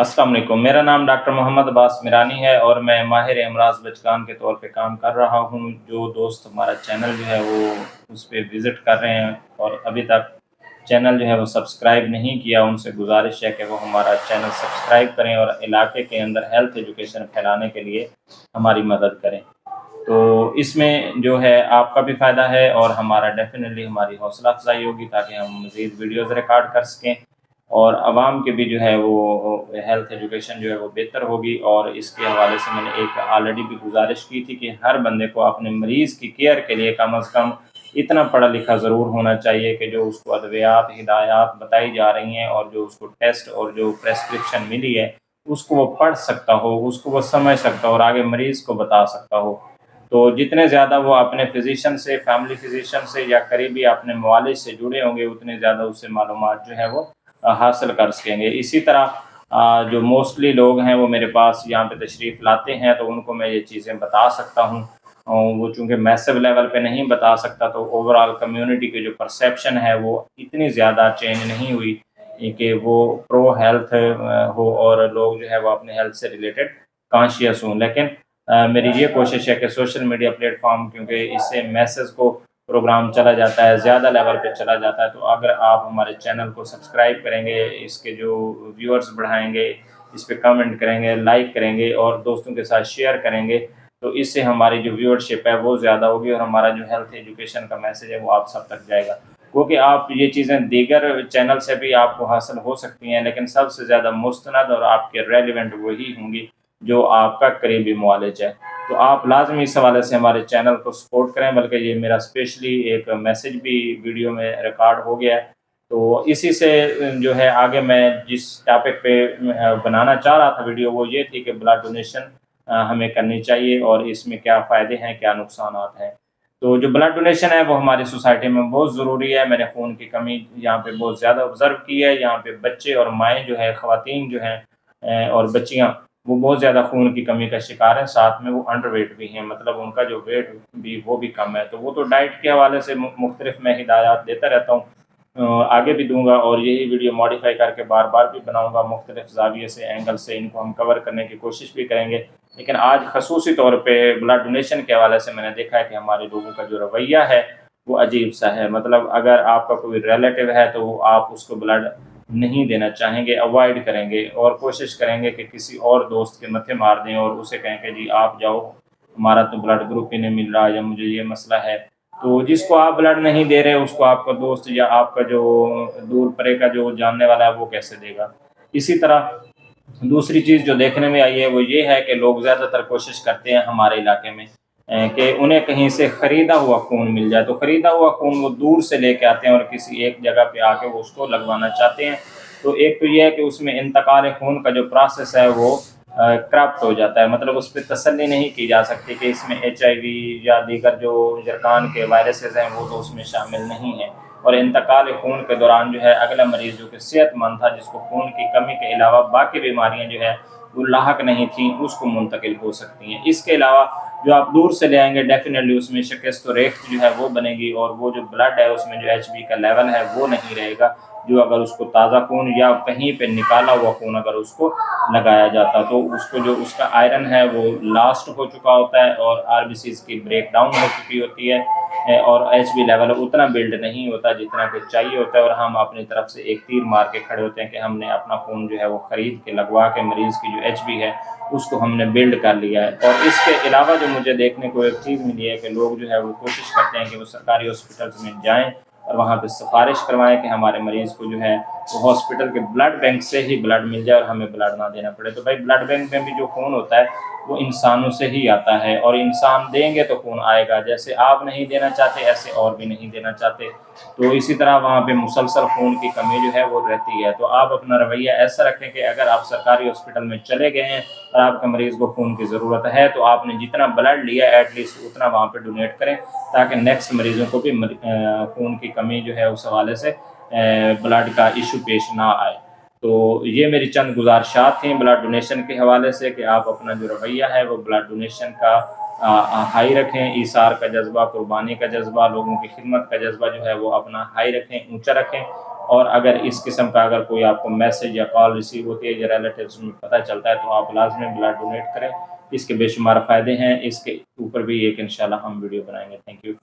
अस्सलाम वालेकुम। मेरा नाम डॉक्टर मोहम्मद अब्बास मिरानी है और मैं माहिर अमराज बचकान के तौर पे काम कर रहा हूँ। जो दोस्त हमारा चैनल जो है वो उस पे विज़िट कर रहे हैं और अभी तक चैनल जो है वो सब्सक्राइब नहीं किया, उनसे गुजारिश है कि वो हमारा चैनल सब्सक्राइब करें और इलाके के अंदर हेल्थ एजुकेशन फैलाने के लिए हमारी मदद करें। तो इसमें जो है आपका भी फ़ायदा है और हमारा डेफ़िनेटली हमारी हौसला अफ़ज़ाई होगी ताकि हम मज़ीद वीडियोज़ रिकॉर्ड कर सकें और आवाम के भी जो है वो हेल्थ एजुकेशन जो है वो बेहतर होगी। और इसके हवाले से मैंने एक ऑलरेडी भी गुजारिश की थी कि हर बंदे को अपने मरीज़ की केयर के लिए कम अज़ कम इतना पढ़ा लिखा ज़रूर होना चाहिए कि जो उसको अद्वियात हिदायत बताई जा रही हैं और जो उसको टेस्ट और जो प्रेस्क्रिप्शन मिली है उसको वो पढ़ सकता हो, उसको वो समझ सकता हो और आगे मरीज़ को बता सकता हो। तो जितने ज़्यादा वो अपने फ़िज़िशियन से, फैमिली फ़िज़िशियन से या करीबी अपने मुआलिज से जुड़े होंगे उतने ज़्यादा उससे मालूमात जो है वो हासिल कर सकेंगे। इसी तरह जो मोस्टली लोग हैं वो मेरे पास यहाँ पे तशरीफ़ लाते हैं तो उनको मैं ये चीज़ें बता सकता हूँ। वो चूँकि मैसिव लेवल पे नहीं बता सकता तो ओवरऑल कम्युनिटी की जो परसेप्शन है वो इतनी ज़्यादा चेंज नहीं हुई कि वो प्रो हेल्थ हो और लोग जो है वो अपने हेल्थ से रिलेटेड कॉन्शियस हों। लेकिन मेरी ये कोशिश है कि सोशल मीडिया प्लेटफॉर्म क्योंकि इससे मैसेज को प्रोग्राम चला जाता है, ज़्यादा लेवल पे चला जाता है, तो अगर आप हमारे चैनल को सब्सक्राइब करेंगे, इसके जो व्यूअर्स बढ़ाएंगे, इस पे कमेंट करेंगे, लाइक करेंगे और दोस्तों के साथ शेयर करेंगे, तो इससे हमारी जो व्यूअरशिप है वो ज़्यादा होगी और हमारा जो हेल्थ एजुकेशन का मैसेज है वो आप सब तक जाएगा। क्योंकि आप ये चीज़ें दीगर चैनल से भी आपको हासिल हो सकती हैं, लेकिन सबसे ज़्यादा मुस्तनद और आपके रेलिवेंट वही होंगी जो आपका करीबी मुआलिज है। तो आप लाज़मी इस हवाले से हमारे चैनल को सपोर्ट करें, बल्कि ये मेरा स्पेशली एक मैसेज भी वीडियो में रिकॉर्ड हो गया है। तो इसी से जो है आगे मैं जिस टॉपिक पे बनाना चाह रहा था वीडियो वो ये थी कि ब्लड डोनेशन हमें करनी चाहिए और इसमें क्या फ़ायदे हैं, क्या नुकसानात हैं। तो जो ब्लड डोनेशन है वो हमारी सोसाइटी में बहुत ज़रूरी है। मैंने खून की कमी यहाँ पे बहुत ज़्यादा ऑब्ज़र्व की है। यहाँ पे बच्चे और माएँ जो है, ख़वातीन जो हैं और बच्चियाँ वो बहुत ज़्यादा खून की कमी का शिकार हैं, साथ में वो अंडरवेट भी हैं, मतलब उनका जो वेट भी वो भी कम है। तो वो तो डाइट के हवाले से मुख्तलिफ मैं हिदायत देता रहता हूँ, आगे भी दूँगा और यही वीडियो मॉडिफ़ाई करके बार-बार भी बनाऊँगा, मुख्तलिफ ज़ाविये से, एंगल से इनको हम कवर करने की कोशिश भी करेंगे। लेकिन आज ख़ुसूसी तौर पे ब्लड डोनेशन के हवाले से मैंने देखा है कि हमारे लोगों का जो रवैया है, वो अजीब-सा है। मतलब अगर आपका कोई रिलेटिव है तो आप उसको ब्लड नहीं देना चाहेंगे, अवॉइड करेंगे और कोशिश करेंगे कि किसी और दोस्त के मत्थे मार दें और उसे कहें कि जी आप जाओ, हमारा तो ब्लड ग्रुप ही नहीं मिल रहा या मुझे ये मसला है। तो जिसको आप ब्लड नहीं दे रहे उसको आपका दोस्त या आपका जो दूर परे का जो जानने वाला है वो कैसे देगा। इसी तरह दूसरी चीज़ जो देखने में आई है वो ये है कि लोग ज़्यादातर कोशिश करते हैं हमारे इलाके में कि उन्हें कहीं से ख़रीदा हुआ खून मिल जाए, तो ख़रीदा हुआ खून वो दूर से लेके आते हैं और किसी एक जगह पे आके वो उसको लगवाना चाहते हैं। तो एक तो ये है कि उसमें इंतकाल खून का जो प्रोसेस है वो करप्ट हो जाता है, मतलब उस पे तसल्ली नहीं की जा सकती कि इसमें HIV या दीगर जो जरकान के वायरसेस हैं वो तो उसमें शामिल नहीं हैं। और इंतकाल खून के दौरान जो है अगला मरीज़ जो कि सेहतमंद था, जिसको खून की कमी के अलावा बाकी बीमारियाँ जो है वो लाहक नहीं थी, उसको मुंतकिल हो सकती हैं। इसके अलावा जो आप दूर से ले आएँगे डेफ़िनेटली उसमें शिकस्त व रेख्त जो है वो बनेगी और वो जो ब्लड है उसमें जो HB का लेवल है वो नहीं रहेगा, जो अगर उसको ताज़ा खून या कहीं पे निकाला हुआ खून अगर उसको लगाया जाता तो उसको जो उसका आयरन है वो लॉस्ट हो चुका होता है और RBCs की ब्रेकडाउन हो चुकी होती है और HB लेवल उतना बिल्ड नहीं होता जितना कि चाहिए होता है और हम अपनी तरफ से एक तीर मार के खड़े होते हैं कि हमने अपना खून जो है वो ख़रीद के लगवा के मरीज़ की जो HB है उसको हमने बिल्ड कर लिया है। और इसके अलावा जो मुझे देखने को एक चीज़ मिली है कि लोग जो है वो कोशिश करते हैं कि वो सरकारी हॉस्पिटल्स में जाएँ और वहाँ पे सिफारिश करवाएँ कि हमारे मरीज़ को जो है वो हॉस्पिटल के ब्लड बैंक से ही ब्लड मिल जाए और हमें ब्लड ना देना पड़े। तो भाई ब्लड बैंक में भी जो खून होता है वो इंसानों से ही आता है और इंसान देंगे तो खून आएगा, जैसे आप नहीं देना चाहते ऐसे और भी नहीं देना चाहते। तो इसी तरह वहाँ पे मुसलसल खून की कमी जो है वो रहती है। तो आप अपना रवैया ऐसा रखें कि अगर आप सरकारी हॉस्पिटल में चले गए हैं और आपके मरीज़ को खून की ज़रूरत है तो आपने जितना ब्लड लिया एटलीस्ट उतना वहाँ पे डोनेट करें ताकि नेक्स्ट मरीज़ों को भी खून की कमी जो है उस हवाले से ब्लड का इशू पेश ना आए। तो ये मेरी चंद गुज़ारिशात थी ब्लड डोनेशन के हवाले से कि आप अपना जो रवैया है वो ब्लड डोनेशन का हाई रखें, ईसार का जज़्बा, कुर्बानी का जज़्बा, लोगों की खिदमत का जज़्बा जो है वो अपना हाई रखें, ऊँचा रखें اور اگر اس قسم کا اگر کوئی آپ کو میسیج یا کال ریسیو ہوتی ہے یا ریلیٹیوز میں پتہ چلتا ہے تو آپ لازمی بلڈ ڈونیٹ کریں. اس کے بے شمار فائدے ہیں. اس کے اوپر بھی ایک انشاءاللہ ہم ویڈیو بنائیں گے. Thank you.